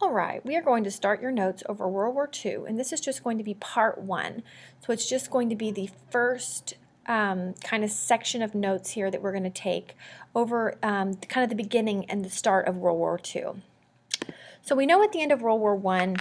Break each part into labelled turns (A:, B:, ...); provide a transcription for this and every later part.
A: All right, we are going to start your notes over World War II, and this is just going to be part one. So it's just going to be the first kind of section of notes here that we're going to take over kind of the beginning and the start of World War II. So we know at the end of World War I,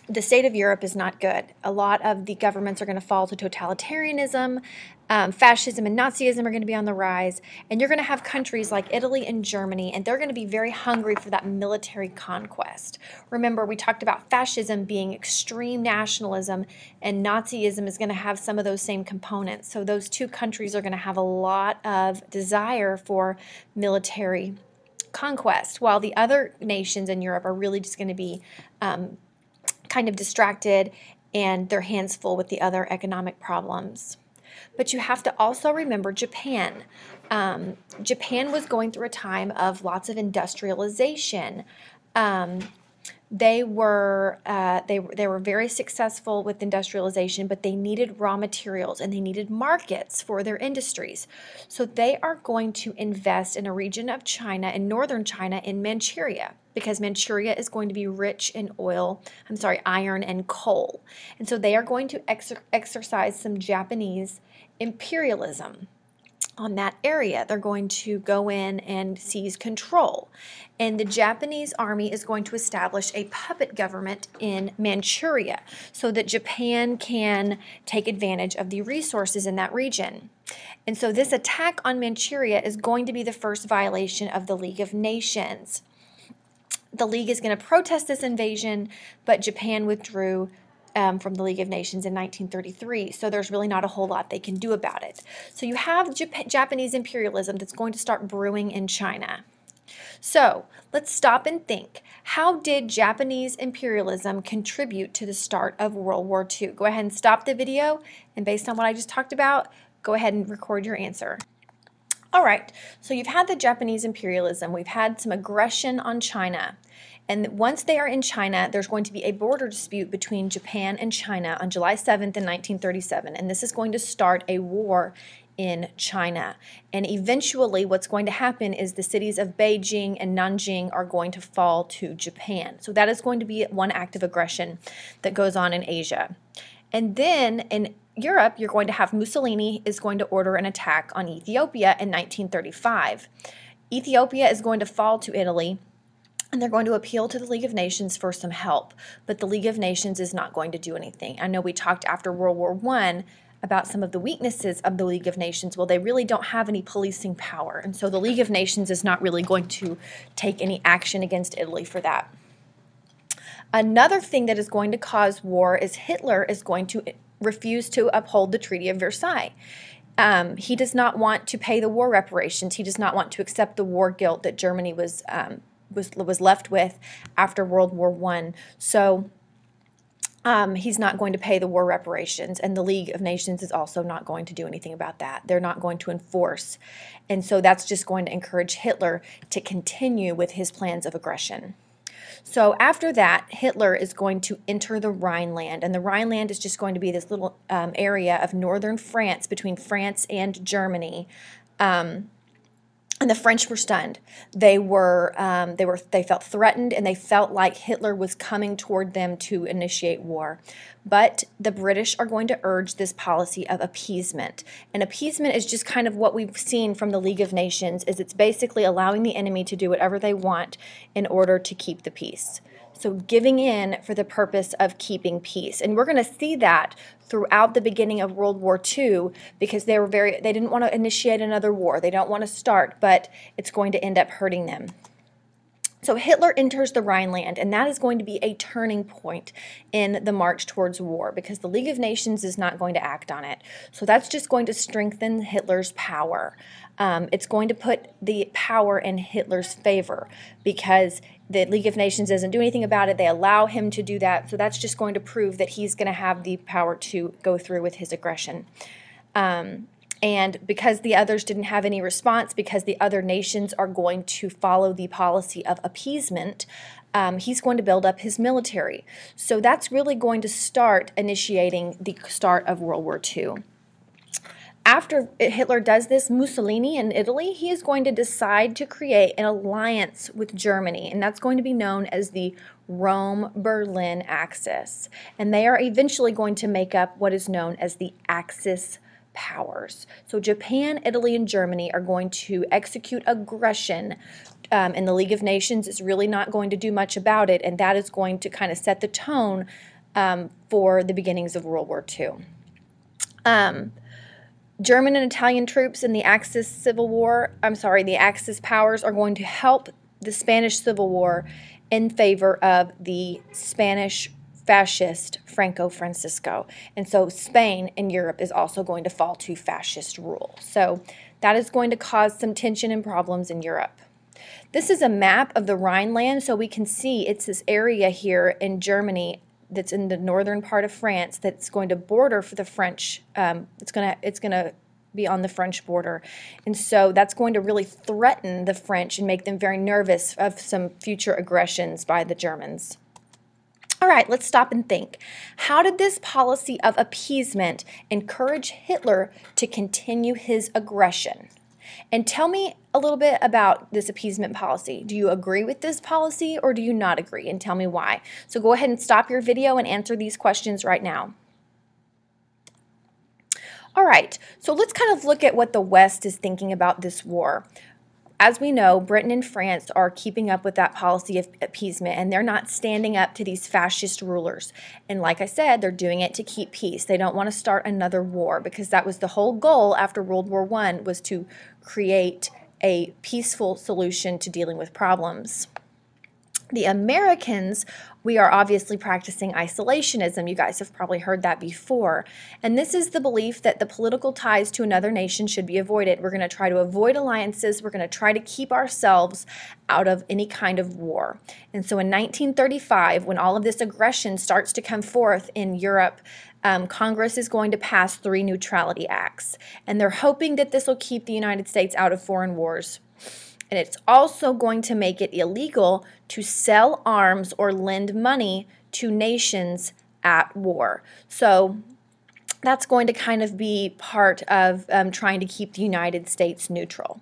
A: the state of Europe is not good. A lot of the governments are going to fall to totalitarianism, fascism and Nazism are going to be on the rise, and you're going to have countries like Italy and Germany, and they're going to be very hungry for that military conquest. Remember, we talked about fascism being extreme nationalism, and Nazism is going to have some of those same components. So those two countries are going to have a lot of desire for military conquest, while the other nations in Europe are really just going to be kind of distracted and their hands full with the other economic problems. But you have to also remember Japan. Japan was going through a time of lots of industrialization. They were very successful with industrialization, but they needed raw materials and they needed markets for their industries. So they are going to invest in a region of China, in northern China, in Manchuria, because Manchuria is going to be rich in iron and coal. And so they are going to exercise some Japanese imperialism on that area. They're going to go in and seize control. And the Japanese army is going to establish a puppet government in Manchuria so that Japan can take advantage of the resources in that region. And so this attack on Manchuria is going to be the first violation of the League of Nations. The League is going to protest this invasion, but Japan withdrew from the League of Nations in 1933, so there's really not a whole lot they can do about it. So you have Japanese imperialism that's going to start brewing in China. So let's stop and think. How did Japanese imperialism contribute to the start of World War II? Go ahead and stop the video, and based on what I just talked about, go ahead and record your answer. All right, so you've had the Japanese imperialism. We've had some aggression on China. And once they are in China, there's going to be a border dispute between Japan and China on July 7th in 1937. And this is going to start a war in China. And eventually what's going to happen is the cities of Beijing and Nanjing are going to fall to Japan. So that is going to be one act of aggression that goes on in Asia. And then in Europe, you're going to have Mussolini is going to order an attack on Ethiopia in 1935. Ethiopia is going to fall to Italy, and they're going to appeal to the League of Nations for some help. But the League of Nations is not going to do anything. I know we talked after World War I about some of the weaknesses of the League of Nations. Well, they really don't have any policing power. And so the League of Nations is not really going to take any action against Italy for that. Another thing that is going to cause war is Hitler is going to refuse to uphold the Treaty of Versailles. He does not want to pay the war reparations. He does not want to accept the war guilt that Germany was left with after World War I. So he's not going to pay the war reparations, and the League of Nations is also not going to do anything about that. They're not going to enforce. And so that's just going to encourage Hitler to continue with his plans of aggression. So after that, Hitler is going to enter the Rhineland, and the Rhineland is just going to be this little area of northern France between France and Germany. And the French were stunned. They felt threatened, and they felt like Hitler was coming toward them to initiate war. But the British are going to urge this policy of appeasement. And appeasement is just kind of what we've seen from the League of Nations, is it's basically allowing the enemy to do whatever they want in order to keep the peace. So giving in for the purpose of keeping peace. And we're going to see that throughout the beginning of World War II, because they didn't want to initiate another war. They don't want to start, but it's going to end up hurting them. So Hitler enters the Rhineland, and that is going to be a turning point in the march towards war, because the League of Nations is not going to act on it. So that's just going to strengthen Hitler's power. It's going to put the power in Hitler's favor, because the League of Nations doesn't do anything about it. They allow him to do that. So that's just going to prove that he's going to have the power to go through with his aggression. And because the others didn't have any response, because the other nations are going to follow the policy of appeasement, he's going to build up his military. So that's really going to start initiating the start of World War II. After Hitler does this, Mussolini in Italy, he is going to decide to create an alliance with Germany, and that's going to be known as the Rome-Berlin Axis. And they are eventually going to make up what is known as the Axis powers. So Japan, Italy, and Germany are going to execute aggression, and the League of Nations is really not going to do much about it, and that is going to kind of set the tone for the beginnings of World War II. German and Italian troops in the Axis the Axis powers are going to help the Spanish Civil War in favor of the Spanish fascist Franco Francisco. And so Spain in Europe is also going to fall to fascist rule. So that is going to cause some tension and problems in Europe. This is a map of the Rhineland, so we can see it's this area here in Germany that's in the northern part of France that's going to border for the French. It's going to be on the French border. And so that's going to really threaten the French and make them very nervous of some future aggressions by the Germans. All right, let's stop and think. How did this policy of appeasement encourage Hitler to continue his aggression? And tell me a little bit about this appeasement policy. Do you agree with this policy or do you not agree? And tell me why. So go ahead and stop your video and answer these questions right now. All right, so let's kind of look at what the West is thinking about this war. As we know, Britain and France are keeping up with that policy of appeasement, and they're not standing up to these fascist rulers. And like I said, they're doing it to keep peace. They don't want to start another war, because that was the whole goal after World War I, was to create a peaceful solution to dealing with problems. The Americans, we are obviously practicing isolationism. You guys have probably heard that before. And this is the belief that the political ties to another nation should be avoided. We're going to try to avoid alliances. We're going to try to keep ourselves out of any kind of war. And so in 1935, when all of this aggression starts to come forth in Europe, Congress is going to pass 3 neutrality acts. And they're hoping that this will keep the United States out of foreign wars. And it's also going to make it illegal to sell arms or lend money to nations at war. So that's going to kind of be part of trying to keep the United States neutral.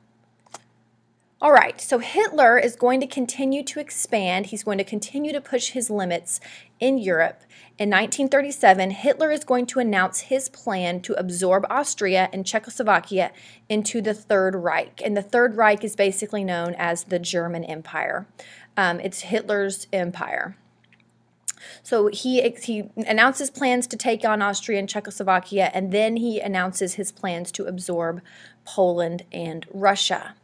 A: All right, so Hitler is going to continue to expand. He's going to continue to push his limits in Europe. In 1937, Hitler is going to announce his plan to absorb Austria and Czechoslovakia into the Third Reich. And the Third Reich is basically known as the German Empire. It's Hitler's empire. So he announces plans to take on Austria and Czechoslovakia, and then he announces his plans to absorb Poland and Russia.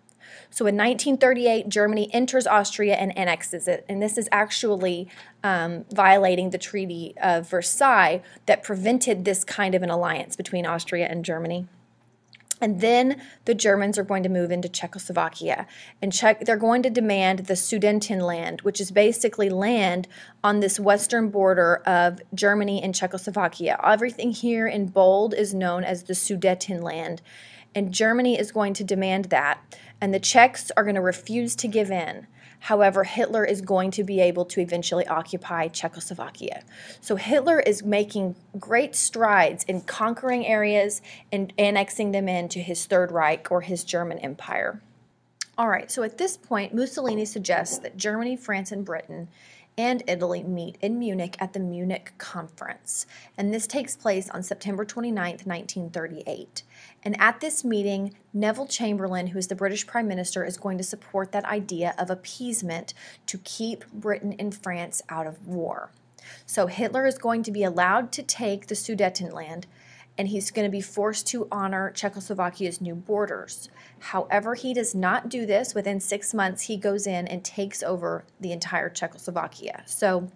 A: So in 1938, Germany enters Austria and annexes it, and this is actually violating the Treaty of Versailles that prevented this kind of an alliance between Austria and Germany. And then the Germans are going to move into Czechoslovakia, and they're going to demand the Sudetenland, which is basically land on this western border of Germany and Czechoslovakia. Everything here in bold is known as the Sudetenland, and Germany is going to demand that, and the Czechs are going to refuse to give in. However, Hitler is going to be able to eventually occupy Czechoslovakia. So Hitler is making great strides in conquering areas and annexing them into his Third Reich, or his German Empire. All right, so at this point, Mussolini suggests that Germany, France, and Britain and Italy meet in Munich at the Munich Conference. And this takes place on September 29th, 1938. And at this meeting, Neville Chamberlain, who is the British Prime Minister, is going to support that idea of appeasement to keep Britain and France out of war. So Hitler is going to be allowed to take the Sudetenland, and he's going to be forced to honor Czechoslovakia's new borders. However, he does not do this. Within 6 months, he goes in and takes over the entire Czechoslovakia. So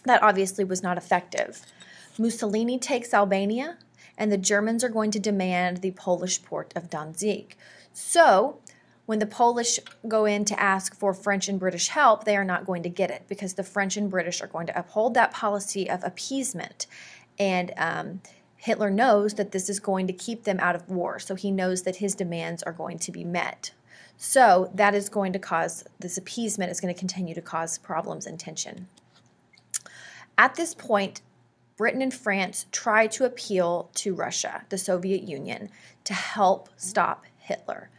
A: that obviously was not effective. Mussolini takes Albania, and the Germans are going to demand the Polish port of Danzig. So when the Polish go in to ask for French and British help, they are not going to get it, because the French and British are going to uphold that policy of appeasement. And Hitler knows that this is going to keep them out of war, so he knows that his demands are going to be met. So that is going to cause, this appeasement is going to continue to cause problems and tension. At this point, Britain and France tried to appeal to Russia, the Soviet Union, to help stop Hitler.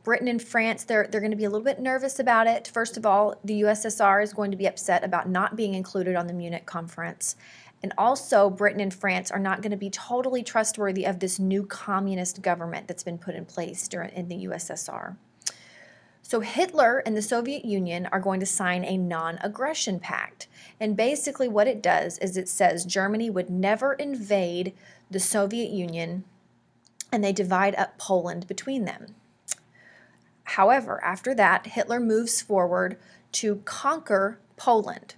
A: Britain and France, they're going to be a little bit nervous about it. First of all, the USSR is going to be upset about not being included on the Munich conference. And also, Britain and France are not going to be totally trustworthy of this new communist government that's been put in place in the USSR. So Hitler and the Soviet Union are going to sign a non-aggression pact. And basically what it does is it says Germany would never invade the Soviet Union, and they divide up Poland between them. However, after that, Hitler moves forward to conquer Poland.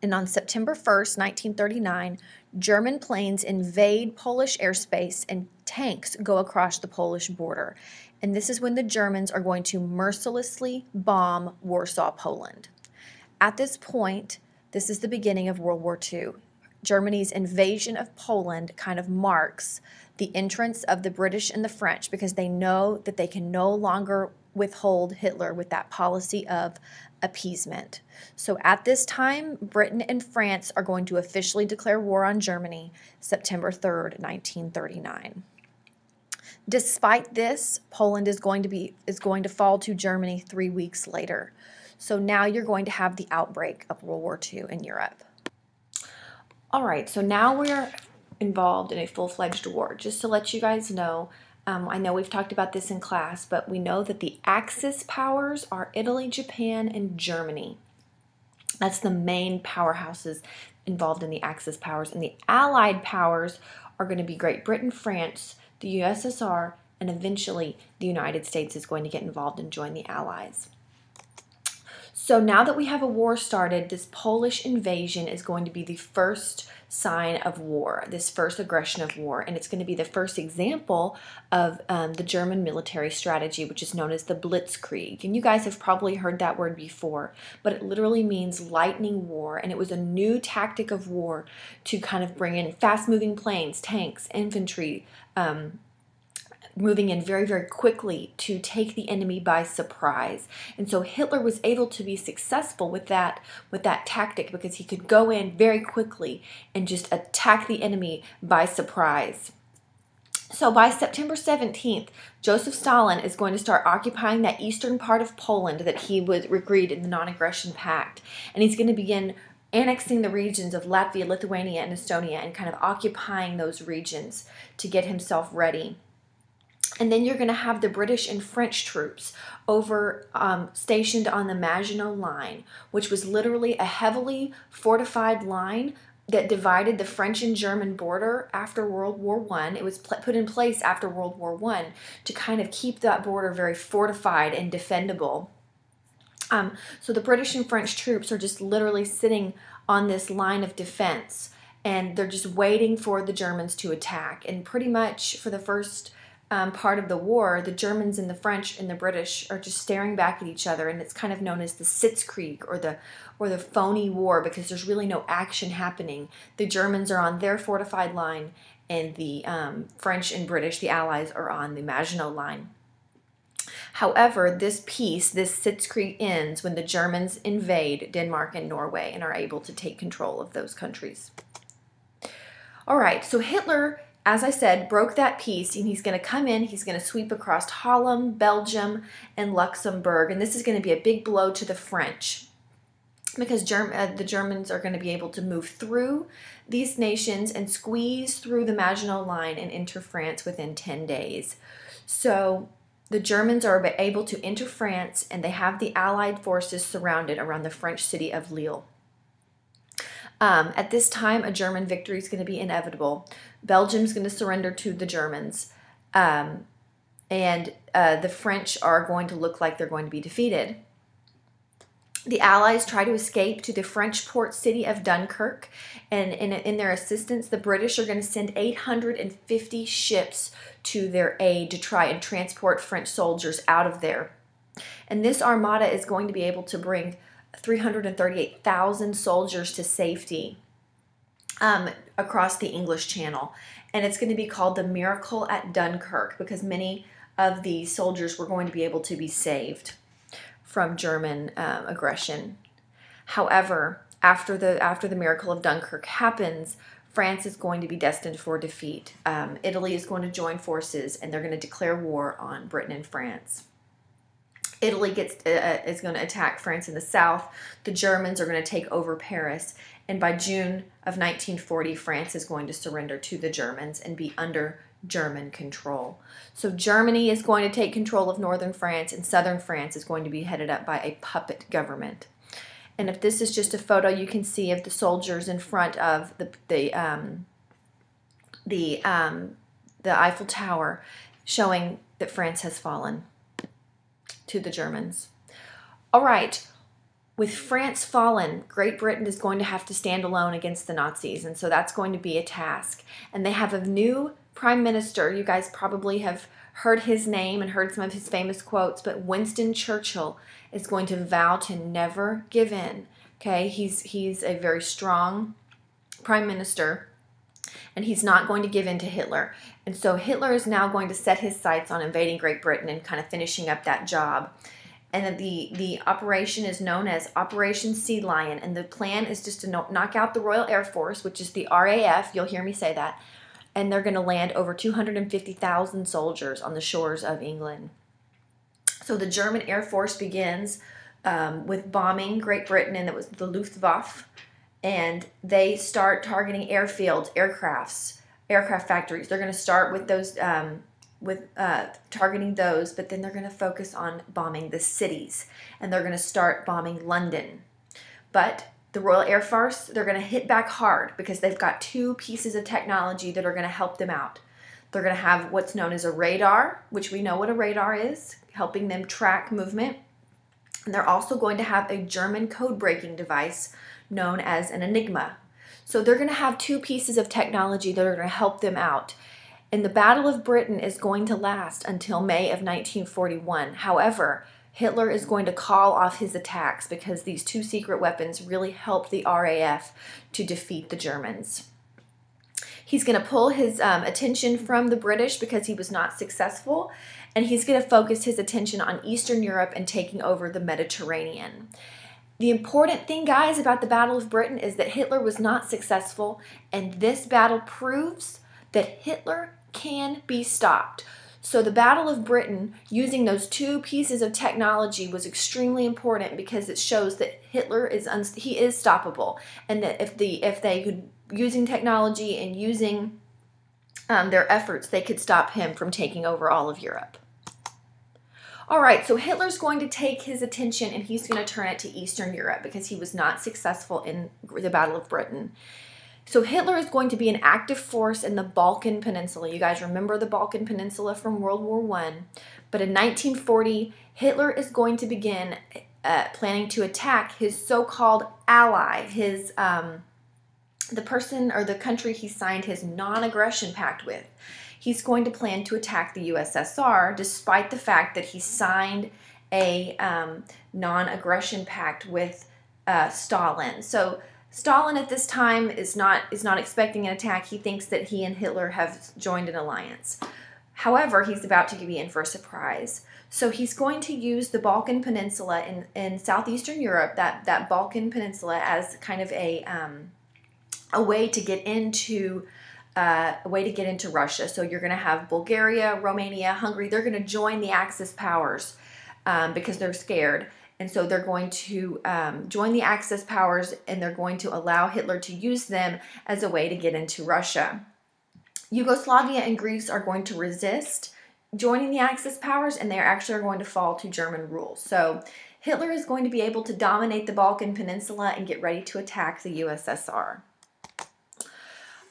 A: And on September 1st, 1939, German planes invade Polish airspace and tanks go across the Polish border. And this is when the Germans are going to mercilessly bomb Warsaw, Poland. At this point, this is the beginning of World War II. Germany's invasion of Poland kind of marks the entrance of the British and the French because they know that they can no longer withhold Hitler with that policy of appeasement. So at this time, Britain and France are going to officially declare war on Germany September 3rd, 1939. Despite this, Poland is going to fall to Germany 3 weeks later. So now you're going to have the outbreak of World War II in Europe. All right, so now we're involved in a full-fledged war. Just to let you guys know, I know we've talked about this in class, but we know that the Axis powers are Italy, Japan, and Germany. That's the main powerhouses involved in the Axis powers. And the Allied powers are going to be Great Britain, France, the USSR, and eventually the United States is going to get involved and join the Allies. So now that we have a war started, this Polish invasion is going to be the first sign of war, this first aggression of war, and it's going to be the first example of the German military strategy, which is known as the Blitzkrieg. And you guys have probably heard that word before, but it literally means lightning war, and it was a new tactic of war to kind of bring in fast-moving planes, tanks, infantry, moving in very, very quickly to take the enemy by surprise. And so Hitler was able to be successful with that tactic because he could go in very quickly and just attack the enemy by surprise. So by September 17th, Joseph Stalin is going to start occupying that eastern part of Poland that he would agreed in the non-aggression pact. And he's going to begin annexing the regions of Latvia, Lithuania, and Estonia and kind of occupying those regions to get himself ready. And then you're going to have the British and French troops over stationed on the Maginot Line, which was literally a heavily fortified line that divided the French and German border after World War I. It was put in place after World War I to kind of keep that border very fortified and defendable. So the British and French troops are just literally sitting on this line of defense, and they're just waiting for the Germans to attack. And pretty much for the first part of the war, the Germans and the French and the British are just staring back at each other, and it's kind of known as the Sitzkrieg or the phony war because there's really no action happening. The Germans are on their fortified line, and the French and British, the Allies, are on the Maginot Line. However, this peace, this Sitzkrieg, ends when the Germans invade Denmark and Norway and are able to take control of those countries. All right, so Hitler, as I said, broke that peace, and he's going to come in, he's going to sweep across Holland, Belgium, and Luxembourg, and this is going to be a big blow to the French because the Germans are going to be able to move through these nations and squeeze through the Maginot Line and enter France within 10 days. So the Germans are able to enter France, and they have the Allied forces surrounded around the French city of Lille. At this time, a German victory is going to be inevitable. Belgium's going to surrender to the Germans, and the French are going to look like they're going to be defeated. The Allies try to escape to the French port city of Dunkirk, and in their assistance, the British are going to send 850 ships to their aid to try and transport French soldiers out of there. And this armada is going to be able to bring 338,000 soldiers to safety across the English Channel. And it's going to be called the Miracle at Dunkirk because many of the soldiers were going to be able to be saved from German aggression. However, after the miracle of Dunkirk happens, France is going to be destined for defeat. Italy is going to join forces, and they're going to declare war on Britain and France. Italy is going to attack France in the south. The Germans are going to take over Paris. And by June of 1940, France is going to surrender to the Germans and be under German control. So Germany is going to take control of northern France, and southern France is going to be headed up by a puppet government. And if this is just a photo you can see of the soldiers in front of the Eiffel Tower, showing that France has fallen to the Germans. All right, with France fallen, Great Britain is going to have to stand alone against the Nazis, and so that's going to be a task. And they have a new prime minister. You guys probably have heard his name and heard some of his famous quotes, but Winston Churchill is going to vow to never give in. Okay, he's a very strong prime minister, and he's not going to give in to Hitler. And so Hitler is now going to set his sights on invading Great Britain and kind of finishing up that job. And the operation is known as Operation Sea Lion, and the plan is just to knock out the Royal Air Force, which is the RAF, you'll hear me say that, and they're going to land over 250,000 soldiers on the shores of England. So the German Air Force begins with bombing Great Britain, and it was the Luftwaffe, and they start targeting airfields, aircraft factories. They're going to start with those, targeting those, but then they're going to focus on bombing the cities, and they're going to start bombing London. But the Royal Air Force, they're going to hit back hard because they've got two pieces of technology that are going to help them out. They're going to have what's known as a radar, which we know what a radar is, helping them track movement. And they're also going to have a German code-breaking device known as an Enigma. So they're going to have two pieces of technology that are going to help them out. And the Battle of Britain is going to last until May of 1941. However, Hitler is going to call off his attacks because these two secret weapons really helped the RAF to defeat the Germans. He's going to pull his attention from the British because he was not successful, and he's going to focus his attention on Eastern Europe and taking over the Mediterranean. The important thing, guys, about the Battle of Britain is that Hitler was not successful, and this battle proves that Hitler can be stopped. So the Battle of Britain, using those two pieces of technology, was extremely important because it shows that Hitler is stoppable, and that if they could, using technology and using their efforts, they could stop him from taking over all of Europe. All right, so Hitler's going to take his attention and he's going to turn it to Eastern Europe because he was not successful in the Battle of Britain. So Hitler is going to be an active force in the Balkan Peninsula. You guys remember the Balkan Peninsula from World War I. But in 1940, Hitler is going to begin planning to attack his so-called ally, his the person or the country he signed his non-aggression pact with. He's going to plan to attack the USSR despite the fact that he signed a non-aggression pact with Stalin. So Stalin at this time is not expecting an attack. He thinks that he and Hitler have joined an alliance. However, he's about to be in for a surprise. So he's going to use the Balkan Peninsula in southeastern Europe, that Balkan Peninsula, as kind of a way to get into Russia. So you're going to have Bulgaria, Romania, Hungary. They're going to join the Axis powers because they're scared. And so they're going to join the Axis powers, and they're going to allow Hitler to use them as a way to get into Russia. Yugoslavia and Greece are going to resist joining the Axis powers, and they actually are going to fall to German rule. So Hitler is going to be able to dominate the Balkan Peninsula and get ready to attack the USSR.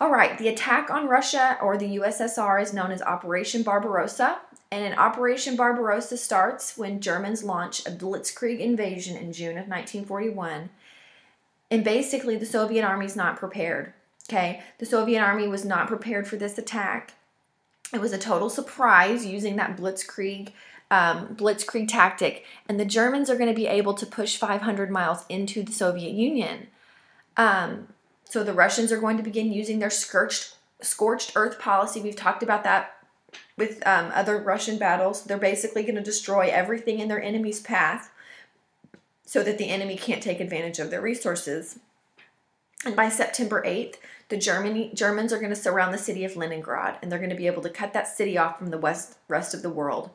A: All right, the attack on Russia or the USSR is known as Operation Barbarossa. And Operation Barbarossa starts when Germans launch a blitzkrieg invasion in June of 1941. And basically, the Soviet army is not prepared. Okay, the Soviet army was not prepared for this attack. It was a total surprise using that blitzkrieg tactic. And the Germans are going to be able to push 500 miles into the Soviet Union. So the Russians are going to begin using their scorched earth policy. We've talked about that with other Russian battles. They're basically going to destroy everything in their enemy's path so that the enemy can't take advantage of their resources. And by September 8th, the Germans are going to surround the city of Leningrad, and they're going to be able to cut that city off from the rest of the world.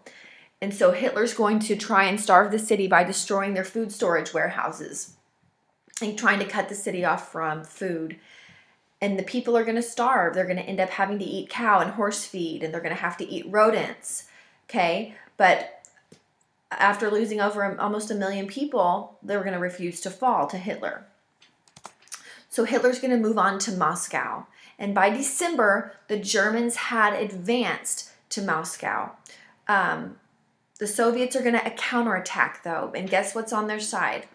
A: And so Hitler's going to try and starve the city by destroying their food storage warehouses and trying to cut the city off from food. And the people are going to starve. They're going to end up having to eat cow and horse feed, and they're going to have to eat rodents. Okay? But after losing over almost 1 million people, they're going to refuse to fall to Hitler. So Hitler's going to move on to Moscow. And by December, the Germans had advanced to Moscow. The Soviets are going to counterattack, though. And guess what's on their side?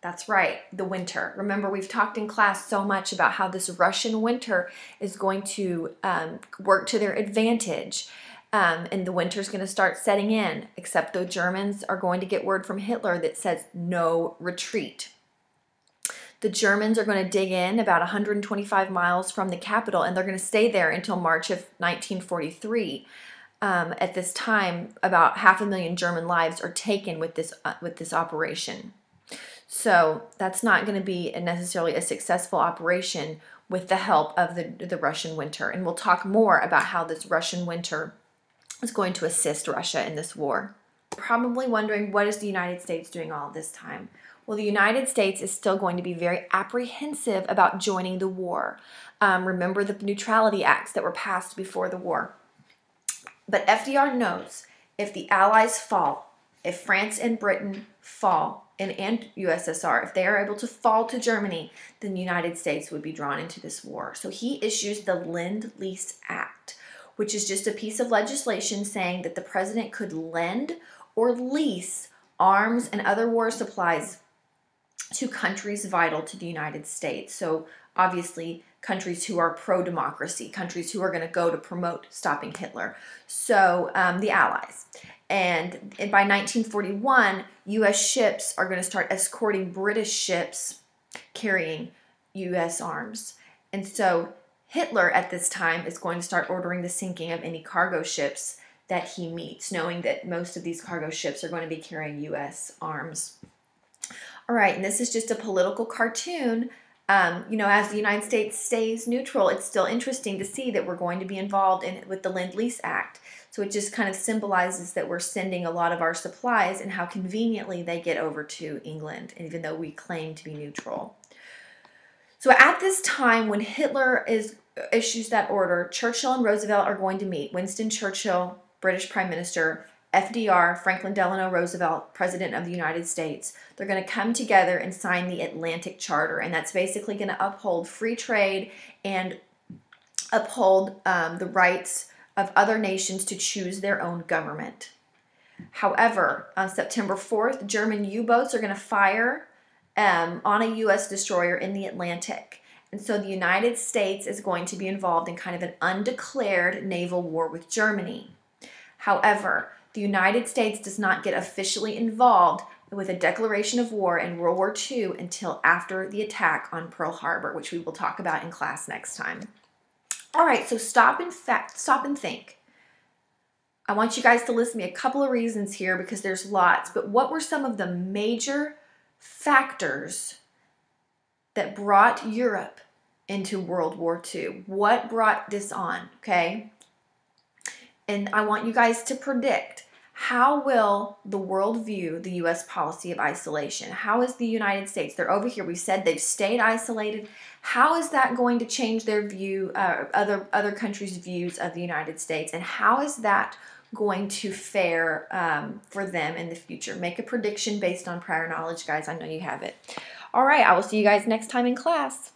A: That's right, the winter. Remember, we've talked in class so much about how this Russian winter is going to work to their advantage. And the winter's going to start setting in, except the Germans are going to get word from Hitler that says no retreat. The Germans are going to dig in about 125 miles from the capital, and they're going to stay there until March of 1943. At this time, about 500,000 German lives are taken with this operation. So that's not going to be necessarily a successful operation with the help of the Russian winter. And we'll talk more about how this Russian winter is going to assist Russia in this war. Probably wondering, what is the United States doing all this time? Well, the United States is still going to be very apprehensive about joining the war. Remember the neutrality acts that were passed before the war. But FDR knows if the Allies fall, if France and Britain fall, and USSR, if they are able to fall to Germany, then the United States would be drawn into this war. So he issues the Lend-Lease Act, which is just a piece of legislation saying that the president could lend or lease arms and other war supplies to countries vital to the United States. So obviously countries who are pro-democracy, countries who are going to go to promote stopping Hitler. So the Allies. And by 1941, U.S. ships are going to start escorting British ships carrying U.S. arms. And so Hitler at this time is going to start ordering the sinking of any cargo ships that he meets, knowing that most of these cargo ships are going to be carrying U.S. arms. All right, and this is just a political cartoon. As the United States stays neutral, it's still interesting to see that we're going to be involved with the Lend-Lease Act. So it just kind of symbolizes that we're sending a lot of our supplies and how conveniently they get over to England, even though we claim to be neutral. So at this time, when Hitler issues that order, Churchill and Roosevelt are going to meet. Winston Churchill, British Prime Minister, FDR, Franklin Delano Roosevelt, President of the United States. They're going to come together and sign the Atlantic Charter, and that's basically going to uphold free trade and uphold the rights of other nations to choose their own government. However, on September 4th, German U-boats are going to fire on a U.S. destroyer in the Atlantic. And so the United States is going to be involved in kind of an undeclared naval war with Germany. However, the United States does not get officially involved with a declaration of war in World War II until after the attack on Pearl Harbor, which we will talk about in class next time. All right, so stop and think. I want you guys to list me a couple of reasons here because there's lots, but what were some of the major factors that brought Europe into World War II? What brought this on, okay? And I want you guys to predict, how will the world view the U.S. policy of isolation? How is the United States, they're over here, we said they've stayed isolated. How is that going to change their view, other countries' views of the United States? And how is that going to fare for them in the future? Make a prediction based on prior knowledge, guys. I know you have it. All right, I will see you guys next time in class.